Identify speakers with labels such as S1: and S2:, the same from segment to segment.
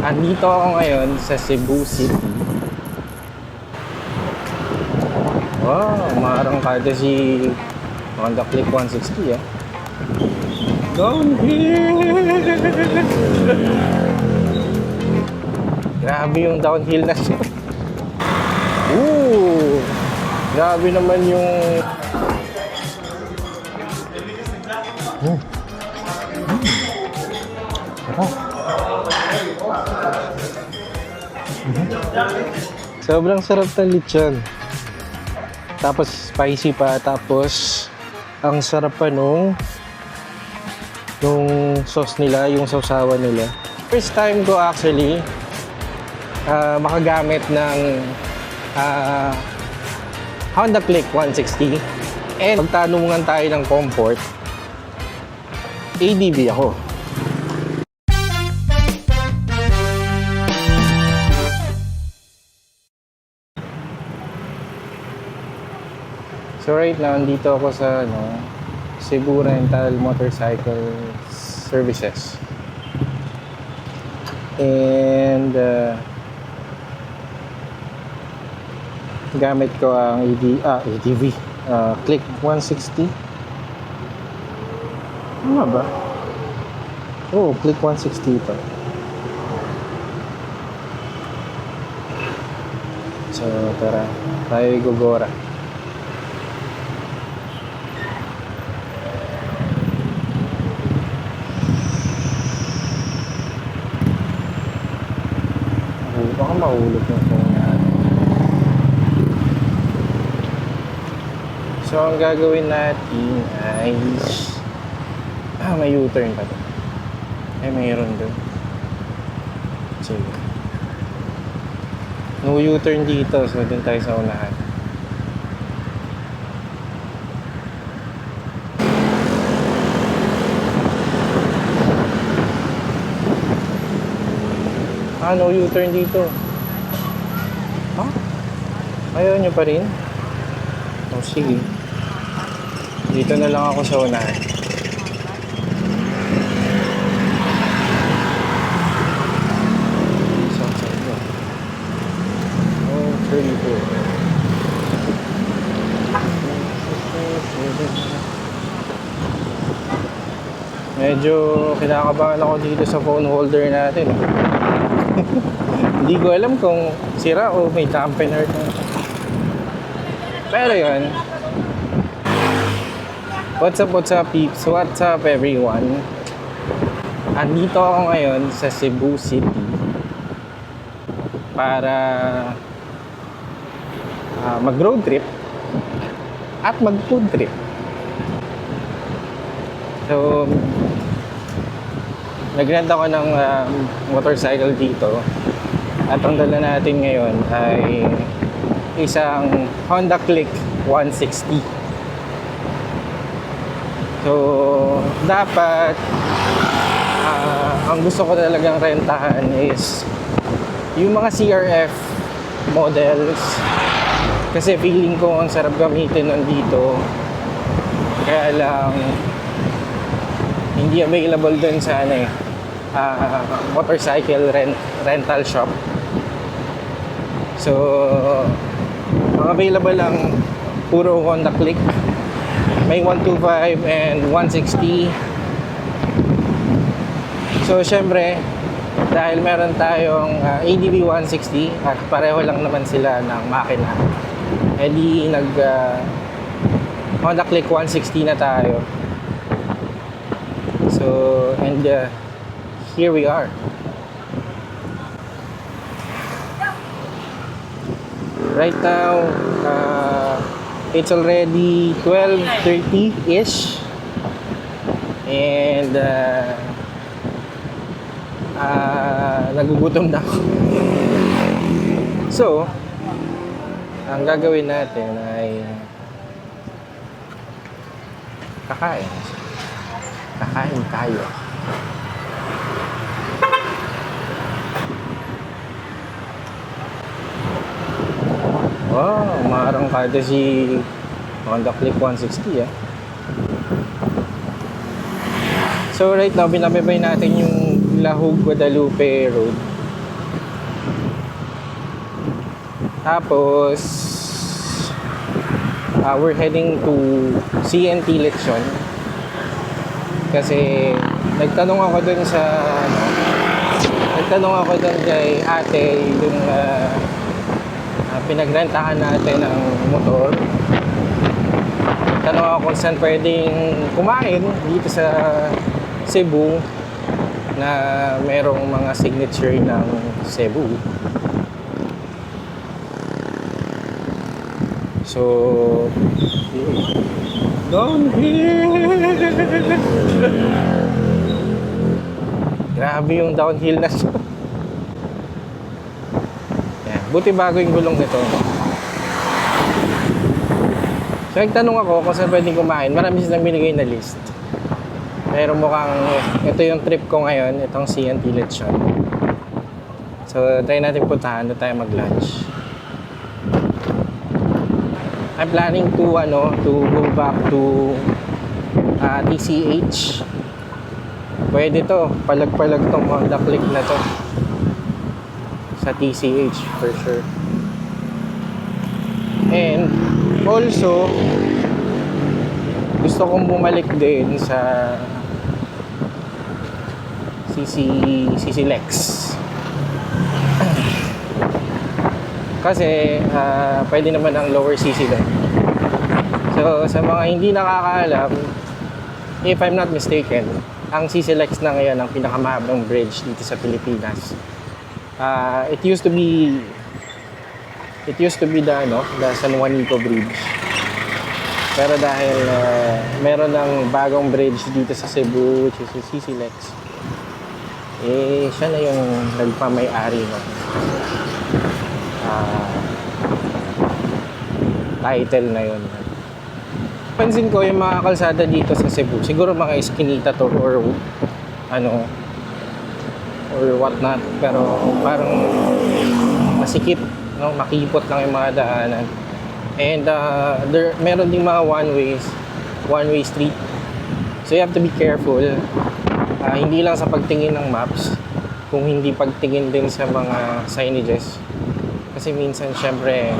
S1: Andito ako ngayon sa Cebu City. Wow, umarangkada si Honda Click 160 ah. Downhill! Grabe yung downhill na siya. Grabe naman yung... Sobrang sarap ng lechon. Tapos spicy pa. Tapos ang sarap pa nung sauce nila, yung sausawan nila. First time ko actually makagamit ng Honda Click 160. And pagtanungan tayo ng comfort, ADV ako. So right now, nandito ako sa Cebu Rental Motorcycle Services. And gamit ko ang ADV Click 160. Ano ba? Oh, Click 160 ito. So tara, tayo gugora. Baka mahulog yung phone natin. So, ang gagawin natin ay may U-turn pa doon. Mayroon doon. Sige. No U-turn dito, so doon tayo sa unahan. No U-turn dito. Ayaw nyo pa rin? Sige. Dito na lang ako sa unahan. Pretty cool. Medyo kinakabahan ako dito sa phone holder natin. Hindi ko alam kung sira o may dampener na. Pero yun. What's up peeps? What's up everyone? Andito ako ngayon sa Cebu City para mag-road trip at mag-food trip. So, nag-rent ako ng motorcycle dito. At ang dala natin ngayon ay isang Honda Click 160. So, dapat ang gusto ko talagang rentahan is yung mga CRF models. Kasi feeling ko ang sarap gamitin nandito. Kaya lang hindi available dun sa motorcycle rental shop. So, ang available lang puro Honda Click. May 125 and 160. So, syempre, dahil meron tayong ADV 160 at pareho lang naman sila ng makina, edi Honda Click 160 na tayo. So, and here we are. Right now, it's already 12:30-ish. And nagugutom na ako. So, ang gagawin natin ay kakain tayo. Wow, umarangkada si Honda Click 160 ah. So right now, binababay natin yung Lahug Guadalupe Road. Tapos, we're heading to CNT Lechon. Kasi, nagtanong ako dun sa, nagtanong ako dun kay ate, dun pinagrentahan natin ng motor. Tanong ako kung saan pwedeng kumain dito sa Cebu na merong mga signature ng Cebu. So, downhill! Grabe yung downhill na siya. Yan. Buti bago yung gulong nito. So, nagtanong ako kung saan pwedeng kumain. Marami silang binigay na list. Pero mukhang ito yung trip ko ngayon. Itong CNT Lechon. So, tayo natin puntahan. Doon tayo mag-lunch. I'm planning to go back to TCH. Pwede to. Palag-palag tong Honda Click na to. Sa TCH for sure. And also, gusto kong bumalik din sa CC Lex. Kasi pwede naman ang lower CC doon. So sa mga hindi nakakaalam, if I'm not mistaken, ang CC Lex na ngayon ang pinakamahabang bridge dito sa Pilipinas. It used to be the San Juanico Bridge. Pero dahil meron ng bagong bridge dito sa Cebu, which is yung CC Lex, siya na yung nagpamay-ari ng title na yun. Pansin ko yung mga kalsada dito sa Cebu, siguro mga Eskinita to or what not, pero parang masikip, no? Makipot lang yung mga daanan. And meron ding mga one-way street. So you have to be careful. Hindi lang sa pagtingin ng maps, kung hindi pagtingin din sa mga signages. Kasi minsan, syempre,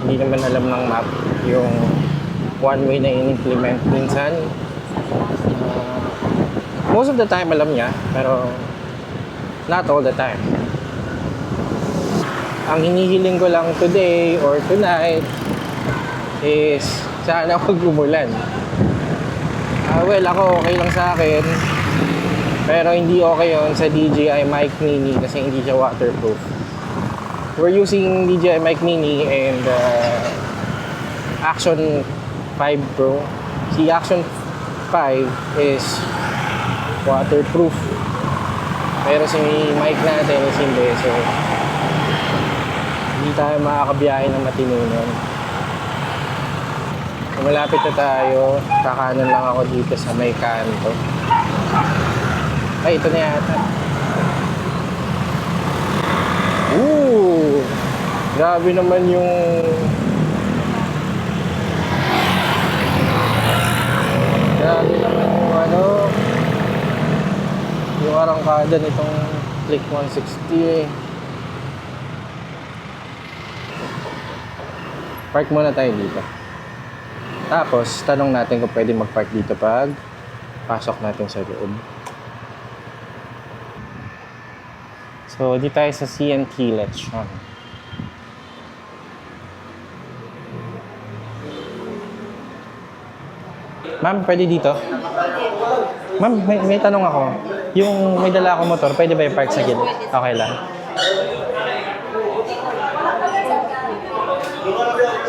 S1: hindi naman alam ng map yung one-way na in-implement. Minsan, most of the time alam niya, pero not all the time. Ang hinihiling ko lang today or tonight is sana huwag umulan. Well, ako okay lang sa akin. Pero hindi okay yun sa DJI Mic Mini kasi hindi siya waterproof. We're using DJI Mic Mini and Action 5 Pro. Si Action 5 is waterproof. Pero si mic natin is hindi. So, hindi tayo makakabiyahe ng matinunan. So, malapit na tayo. Kakanan lang ako dito sa may kanto. Ay, ito na yata. Ooh! Grabe naman yung yung arangkada nitong Click 160 eh. Park muna tayo dito. Tapos, tanong natin kung pwede mag-park dito pag pasok natin sa loob. So, dito tayo sa CNT Lechon. Ma'am, pwede dito? Ma'am, may tanong ako. Yung may dala akong motor, pwede ba yung park sa gilid? Okay lang.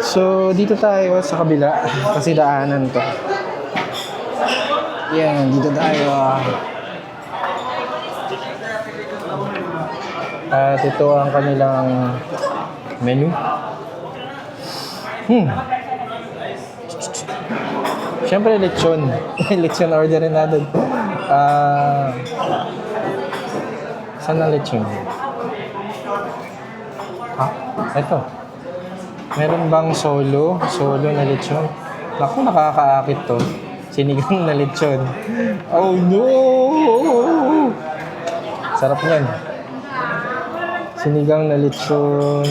S1: So, dito tayo sa kabila. Kasi daanan to. Yan, dito tayo. At ito ang kanilang menu. Siyempre, lechon. Lechon orderin natin. Saan ang lechon? Ito. Meron bang solo? Solo na lechon? Naku, nakakaakit to. Sinigang na lechon. Oh no! Sarap yan. Sinigang na lechon.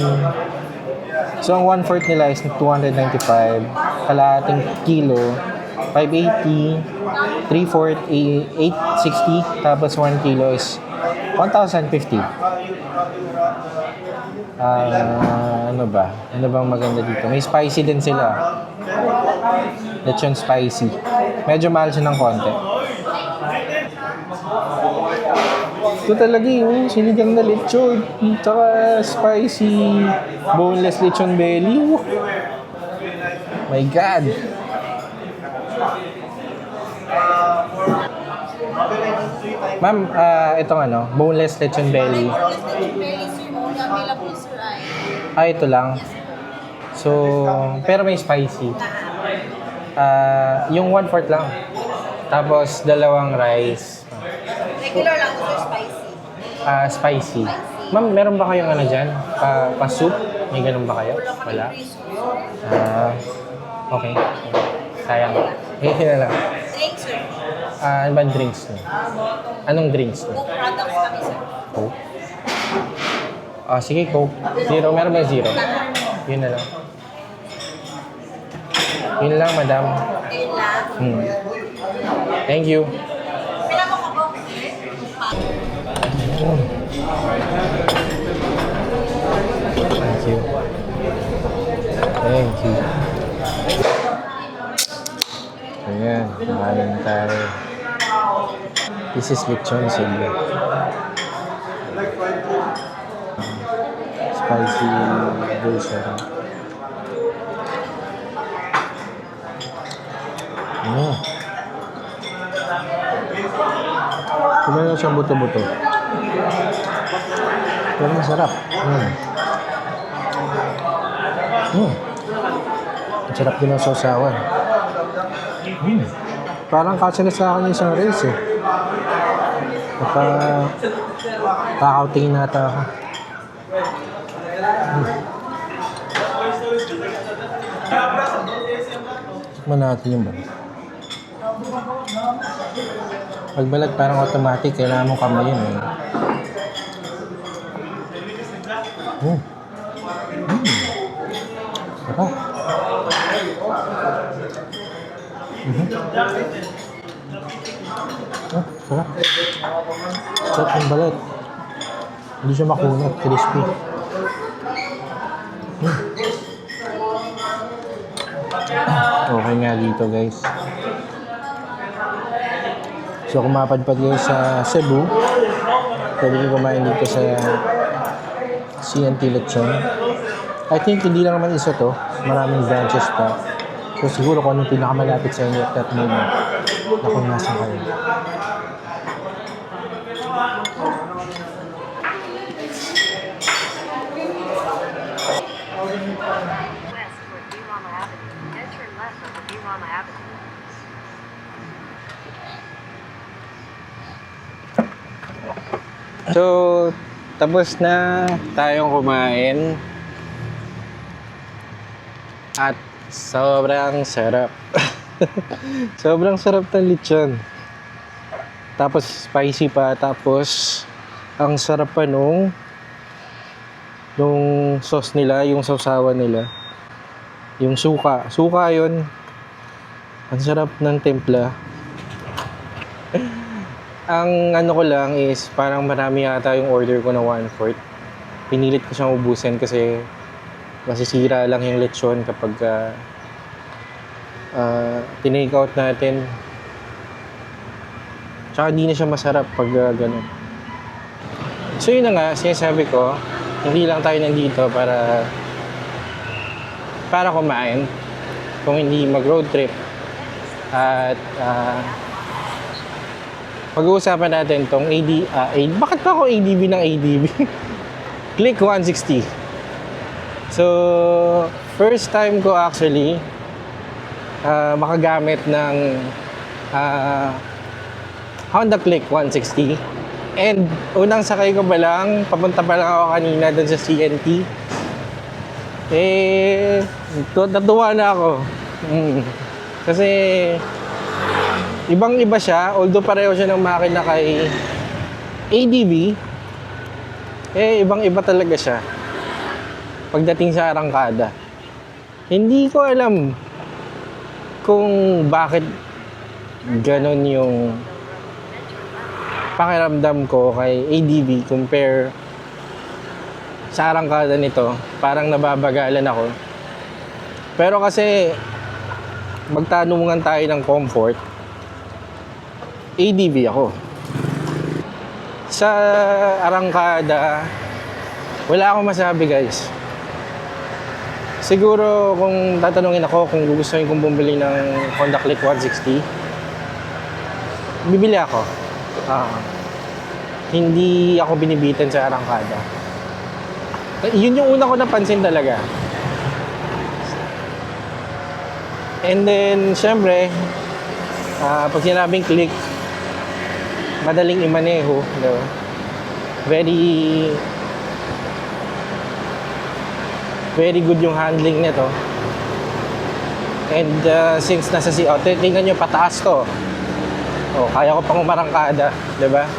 S1: So, ang 1/4 nila is 295. Kalahating kilo, 580. 3/4, 860. Tapos 1 kilo is 1,050. Ano ba? Ano bang maganda dito? May spicy din sila. Lechon spicy. Medyo mahal siya ng konti. Ito talaga yung sinigang na lechon. Tsaka spicy boneless lechon belly. My God! Ma'am, itong ano, boneless lechon belly.
S2: Boneless lechon belly, sir. Only available, sir,
S1: Ito lang. So, pero may spicy. Yung 1/4 lang. Tapos, dalawang rice.
S2: regular lang, sir, spicy.
S1: Spicy. Ma'am, meron ba kayong ano dyan? Pa-soup? May ganun ba kayo? Wala? Okay. Sayang. Ngayon na lang.
S2: Drink, sir.
S1: Ano ba drinks niyo? Anong drinks niyo?
S2: Coke products kami, sir.
S1: Coke? Sige, Coke. Zero. Meron ba zero? Yun na lang. Yun lang, madam.
S2: Ayun lang.
S1: Thank you.
S2: Kailan mo ka po?
S1: Thank you. Thank you. Ayan, kumain tayo. This is lechon sili. Spicy version. Kumain na siyang buto-buto. Pero masarap. Ang sarap din ang sausawan. Parang kasya na sa akin yung isang race eh. Kakautingin nata ako. Tikman natin yung balat. Pagbalat parang automatic, kailangan mong kamayin eh. Sarap. Sarap. Sarap yung balat. Hindi siya makunat, crispy. Okay nga dito guys. So kung mapadpad kayo sa Cebu, pwede kayo kumain dito sa CNT Lechon. I think hindi lang naman isa to, maraming branches pa. So siguro kung anong pinakamalapit sa inyo at that moment na kung nasa kayo. So, tapos na tayong kumain. At sobrang sarap. Sobrang sarap ng lechon. Tapos spicy pa. Tapos ang sarap pa nung sauce nila, yung sausawan nila. Yung suka. Suka yun. Ang sarap ng templa. Ang ano ko lang is parang marami yata yung order ko na 1/4. Pinilit ko siyang ubusin kasi masisira lang yung lechon kapag tinake out natin. Tsaka hindi na siya masarap pag ganun. So yun na nga, sinasabi ko, hindi lang tayo nandito para kumain. Kung hindi mag-road trip. At pag-uusapan natin tong bakit pa ako ADB ng ADB? Click 160. So, first time ko actually makagamit ng Honda Click 160. And unang sakay ko pa lang, papunta pa lang ako kanina doon sa CNT. Natuwa na ako. Kasi ibang-iba siya, although pareho siya ng makina kay ADV, ibang-iba talaga siya. pagdating sa arangkada. Hindi ko alam kung bakit ganon yung pakiramdam ko kay ADV compare sa arangkada nito. Parang nababagalan ako. Pero kasi magtanungan tayo ng comfort, ADV ako. Sa arangkada, wala akong masabi guys. Siguro kung tatanungin ako kung gugustuhin kong bumili ng Honda Click 160, bibili ako. Hindi ako binibitin sa arangkada. Yun yung una ko napansin talaga. And then, syempre, pag sinabing click, madaling imaneho. No? Very good yung handling nito. And since nasa tingnan nyo, pataas to. Kaya ko pang umarangkada, diba?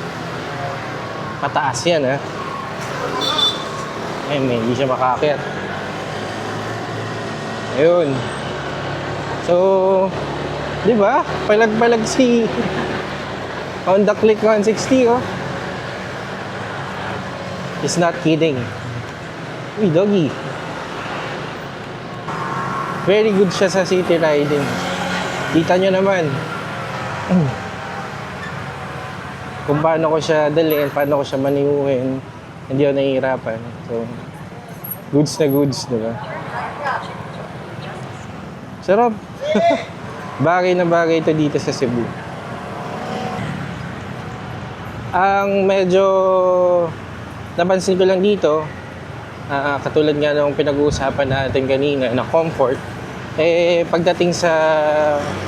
S1: Pataas yan, ha? Hindi siya makakit. Ayun. So, diba? Palag-palag si Honda Click 160, oh. He's not kidding. Uy, doggy. Very good siya sa city riding. Kita nyo naman kung paano ko siya dalhin, paano ko siya maniuhin. Hindi ako nahihirapan. So, goods na goods, diba? Sarap. Bagay na bagay ito dito sa Cebu. Ang medyo napansin ko lang dito, katulad nga nung pinag-uusapan natin kanina na comfort, pagdating sa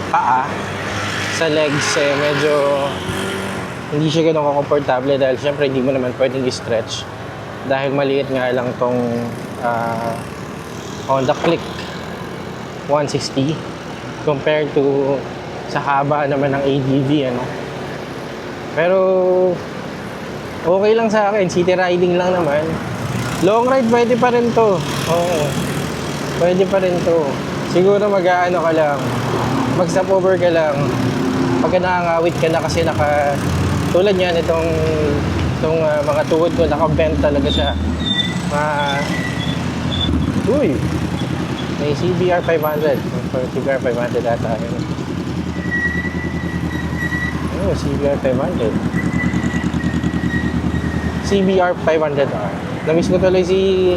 S1: paa, sa legs, medyo hindi siya ganun komportable dahil syempre hindi mo naman pwedeng i-stretch dahil maliit nga lang tong Honda Click 160 compared to sa haba naman ng ADV, ano. Pero okay lang sa akin, city riding lang naman. Long ride pwede pa rin to. Oo, pwede pa rin to. Siguro mag-aano ka lang, mag-stopover ka lang pagka nakangawit ka na kasi tulad yan itong mga tuhod ko, naka-bend talaga siya. Uy, may CBR 500. CBR 500 ata. CBR 500. CBR 500R. Namiss ko tuloy si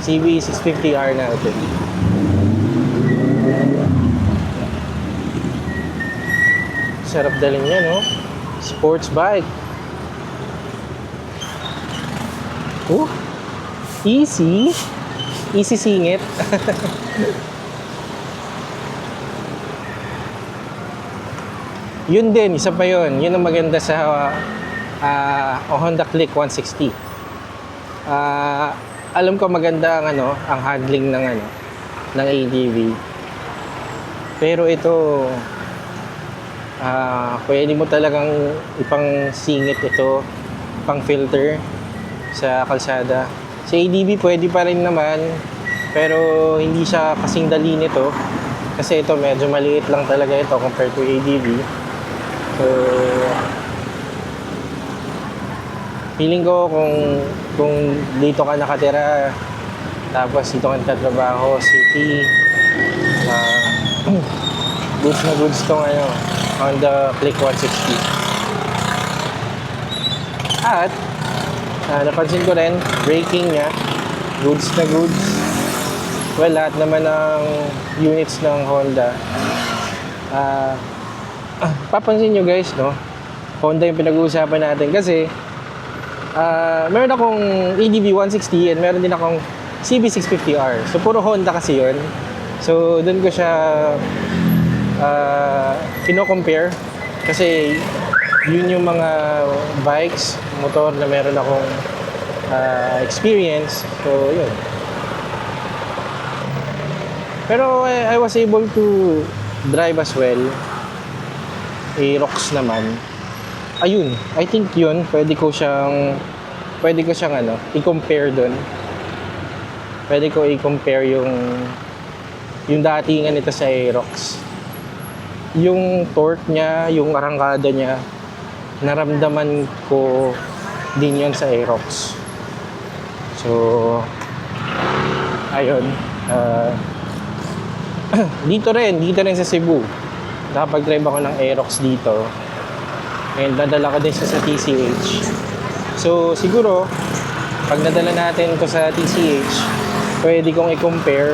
S1: CB 650R natin. Sarap dalhin niya, no? Sports bike. Easy. Easy singit. Yun din, isa pa yun. Yun ang maganda sa Honda Click 160. Alam ko maganda ang handling ng ADV. Pero ito, pwede mo talagang ipang singit ito, pang filter sa kalsada. Sa ADV pwede pa rin naman, pero hindi siya kasing dali nito. Kasi ito medyo maliit lang talaga ito compared to ADV. So, feeling ko kung dito ka nakatira, tapos dito ka nagtatrabaho, city, goods na goods tong Honda Click 160. At napansin ko rin, braking niya, goods na goods. Well, lahat naman ng units ng Honda. Papansin nyo guys, no? Honda yung pinag-uusapan natin kasi meron akong ADV 160 and meron din akong CB650R. So, puro Honda kasi yun. So, dun ko siya kino-compare kasi yun yung mga bikes, motor na meron akong experience. So, yun. Pero I was able to drive as well. Aerox naman. Ayun, I think yun, pwede ko siyang i-compare dun. pwede ko i-compare yung datingan nito sa Aerox. Yung torque niya, yung arangkada niya, naramdaman ko din yon sa Aerox. So, ayun. Dito rin sa Cebu. Nakapag-drive ako ng Aerox dito. And nadala ko din siya sa TCH. So, siguro, pag nadala natin to sa TCH, pwede kong i-compare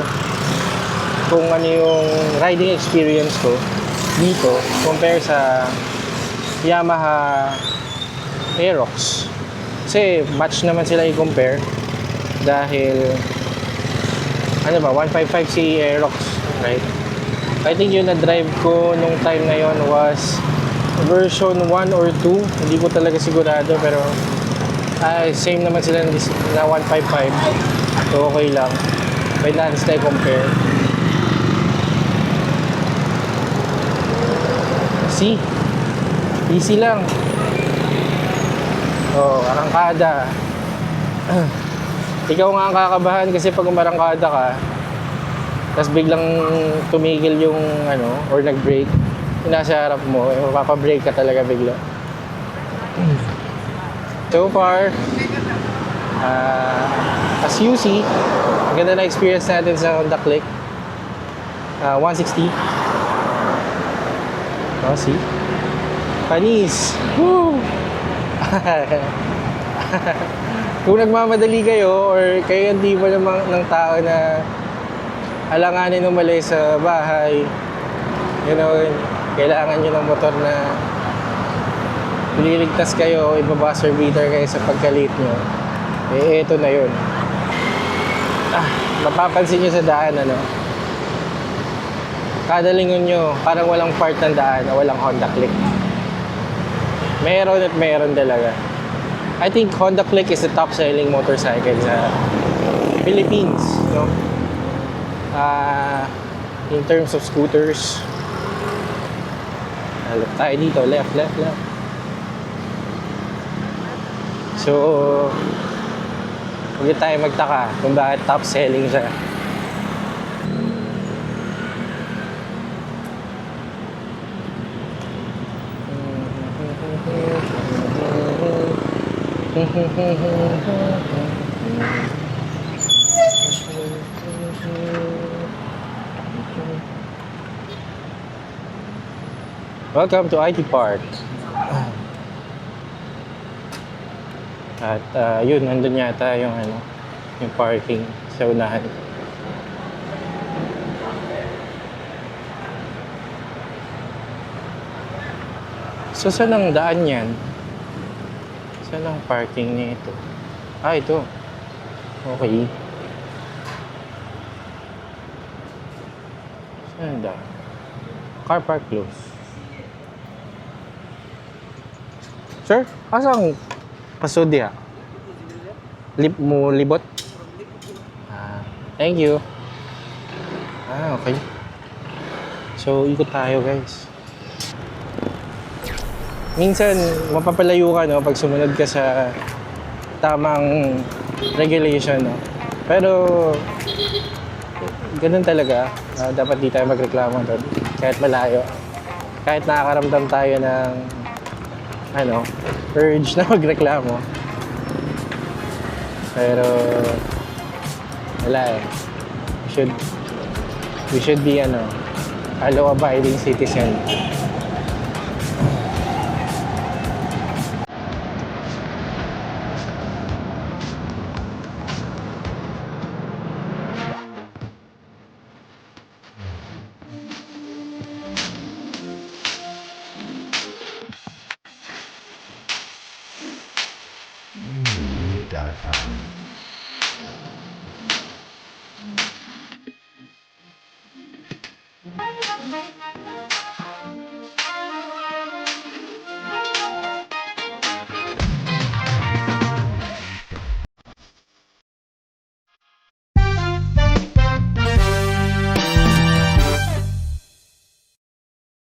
S1: kung ano yung riding experience ko dito compare sa Yamaha Aerox. Kasi match naman sila i-compare dahil ano ba, 155 si Aerox, right? I think yung na-drive ko nung time na yon was version 1 or 2. Hindi ko talaga sigurado pero same naman sila na 155. So okay lang. Pwede natin sila i-compare. See? Easy lang. Oh, arangkada. Ikaw nga ang kakabahan kasi pag umarangkada ka, tapos biglang tumigil yung ano, or nag-brake, yung nasa harap mo, mapapabrake ka talaga bigla. So far, as you see, ganda na experience natin sa Honda Click. 160. Oh, see? Panis! Woo! Kung nagmamadali kayo or kayo yung tipo ng tao na alanganin umalis sa bahay, you know, kailangan nyo ng motor na liligtas kayo o ibabuzzer beater kayo sa pagkalit nyo, eh eto na yun. Mapapansin nyo sa daan, ano, kada lingon nyo parang walang part ng daan na walang Honda Click. Meron at meron talaga. I think Honda Click is the top selling motorcycle sa Philippines, no? In terms of scooters, look tayo dito, left. So, huwag tayo magtaka kung bakit top selling siya. Welcome to IT Park. At yun, nandun yata yung ano, yung parking sa unahan. So saan ang daan yan? Saan ang parking nito? Ito. Okay. Saan ang daan? Car park close. Sir, asang pasod diha? Libot? Thank you. Okay. So, ikot tayo, guys. Minsan, mapapalayo ka, no, pag sumunod ka sa tamang regulation, no? Pero, ganun talaga. Dapat di tayo magreklamo doon. Kahit malayo. Kahit nakakaramdam tayo ng urge na magreklamo. Pero, wala eh. We should be, a law-abiding citizen.
S3: .com